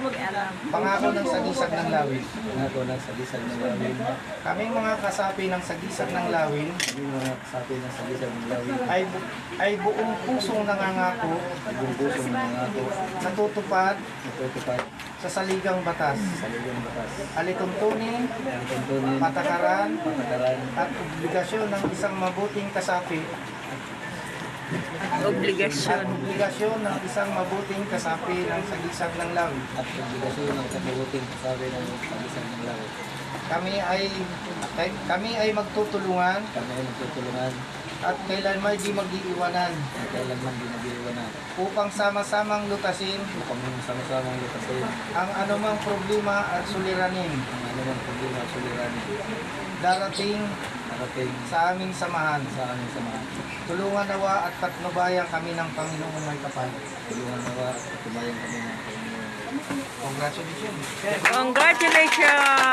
mag-alam. Pangako ng sagisag ng lawin. Pangako ng sagisag ng lawin. Kaming mga kasapi ng sagisag ng lawin Kami mga kasapi ng sagisag ng lawin. ay buong pusong nangangako Ibang pusong nangako. natutupad Natutupad sa saligang batas, sa ligang batas. alituntunin, Ang tuntunin, patakaran, patakaran, at obligasyon ng isang mabuting kasapi Obligasyon. ng isang mabuting kasapi ng sagisag ng lawin. at obligasyon ng kasabuting kasabi ng sagisag ng lawin. Kami ay magtutulungan Kami ay magtutulungan at kailanman di mag-iiwanan at kailanman di nag-iwanan upang sama-samang lutasin upang sama-samang lutasin ang anumang problema at suliranin ang anumang problema at suliranin darating narating sa aming samahan. sa aming samahan. Tulungan nawa at patnubayan kami ng Panginoong may kapal. Tulungan nawa at tumayan kami ng Panginoon. Congratulations! Congratulations!